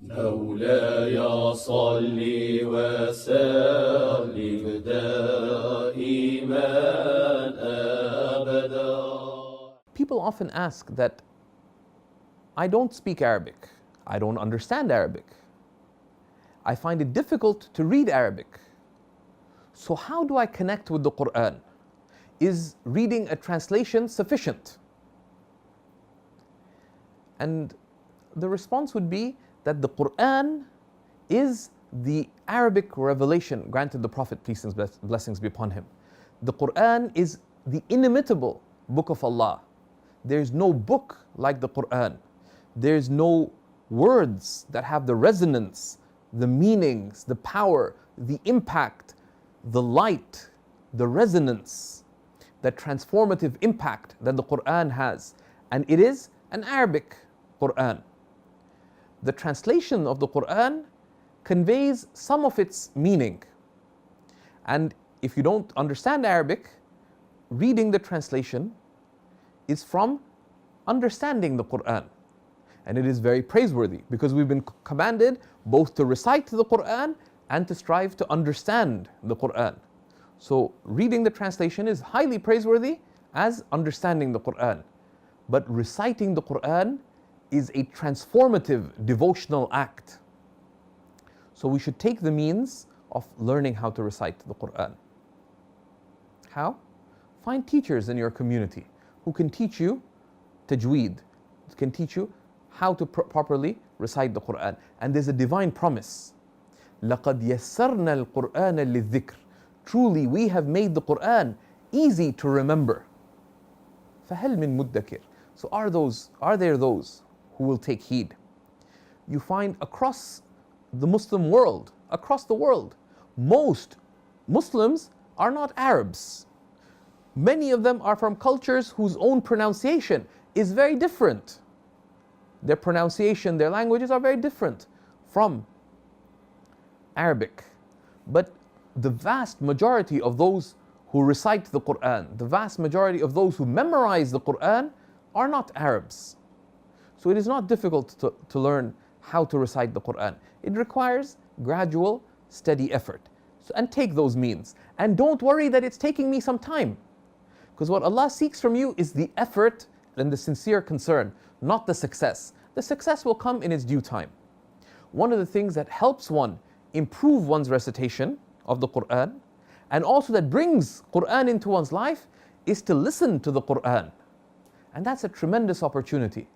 مولاي صل وسلم دائما أبدا. People often ask that I don't speak Arabic, I don't understand Arabic, I find it difficult to read Arabic. So how do I connect with the Quran? Is reading a translation sufficient? And the response would be that the Quran is the Arabic revelation granted the Prophet, peace and blessings be upon him. The Quran is the inimitable book of Allah. There's no book like the Quran. There's no words that have the resonance, the meanings, the power, the impact, the light, the resonance, the transformative impact that the Quran has. And it is an Arabic Quran. The translation of the Quran conveys some of its meaning. And if you don't understand Arabic, reading the translation is from understanding the Quran. And it is very praiseworthy because we've been commanded both to recite the Quran and to strive to understand the Quran. So reading the translation is highly praiseworthy as understanding the Quran. But reciting the Quran is a transformative devotional act. So we should take the means of learning how to recite the Quran. How? Find teachers in your community who can teach you tajweed, can teach you how to properly recite the Quran. And there's a divine promise. لَقَدْ يَسَّرْنَا الْقُرْآنَ لِلذِّكْرِ. Truly we have made the Quran easy to remember. فَهَلْ مِن مُدَّكِرٍ. So are there those who will take heed? You find across the Muslim world, across the world, most Muslims are not Arabs. Many of them are from cultures whose own pronunciation is very different. Their pronunciation, their languages are very different from Arabic. But the vast majority of those who recite the Quran, the vast majority of those who memorize the Quran are not Arabs. So it is not difficult to learn how to recite the Quran. It requires gradual, steady effort. And take those means. And don't worry that it's taking me some time. Because what Allah seeks from you is the effort and the sincere concern, not the success. The success will come in its due time. One of the things that helps one improve one's recitation of the Quran, and also that brings Quran into one's life, is to listen to the Quran. And that's a tremendous opportunity.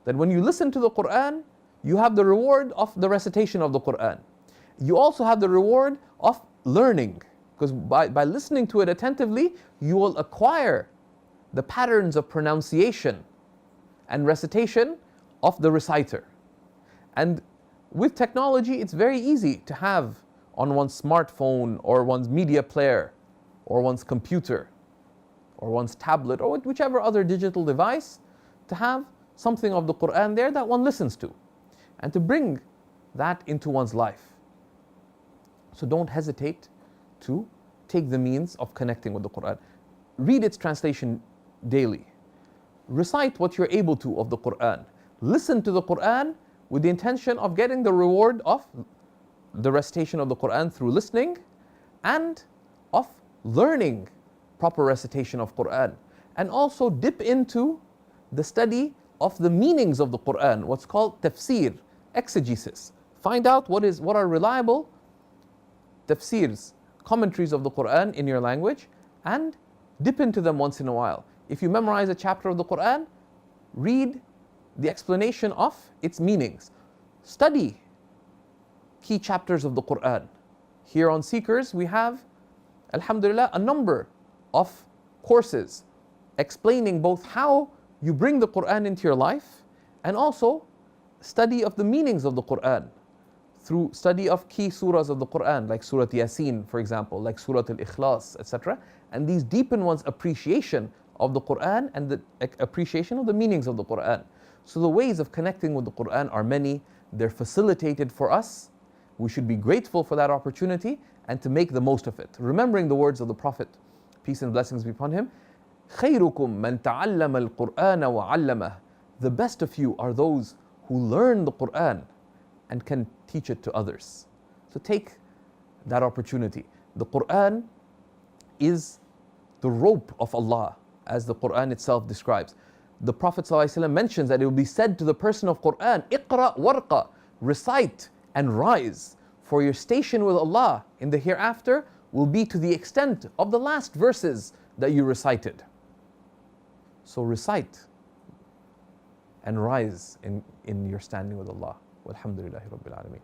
That when you listen to the Quran, you have the reward of the recitation of the Quran. You also have the reward of learning, because by listening to it attentively, you will acquire the patterns of pronunciation and recitation of the reciter. And with technology, it's very easy to have on one's smartphone or one's media player or one's computer or one's tablet or whichever other digital device to have something of the Quran there that one listens to, and to bring that into one's life. So don't hesitate to take the means of connecting with the Quran. Read its translation daily. Recite what you're able to of the Quran. Listen to the Quran with the intention of getting the reward of the recitation of the Quran through listening and of learning proper recitation of Quran. And also dip into the study of the meanings of the Quran, what's called tafsir, exegesis. Find out what are reliable tafsirs, commentaries of the Quran in your language, and dip into them once in a while. If you memorize a chapter of the Quran, read the explanation of its meanings. Study key chapters of the Quran. Here on Seekers, we have, alhamdulillah, a number of courses explaining both how you bring the Quran into your life and also study of the meanings of the Quran through study of key surahs of the Quran, like Surah Yasin, for example, like Surah Al-Ikhlas, etc. And these deepen one's appreciation of the Quran and the appreciation of the meanings of the Quran. So the ways of connecting with the Quran are many. They're facilitated for us. We should be grateful for that opportunity and to make the most of it. Remembering the words of the Prophet, peace and blessings be upon him, خَيْرُكُمْ مَنْ تَعَلَّمَ الْقُرْآنَ وَعَلَّمَهُ. The best of you are those who learn the Quran and can teach it to others. So take that opportunity. The Quran is the rope of Allah, as the Quran itself describes. The Prophet ﷺ mentions that it will be said to the person of Quran, Iqra warqa, recite and rise, for your station with Allah in the hereafter will be to the extent of the last verses that you recited. So recite and rise in your standing with Allah. Walhamdulillahi Rabbil Alameen.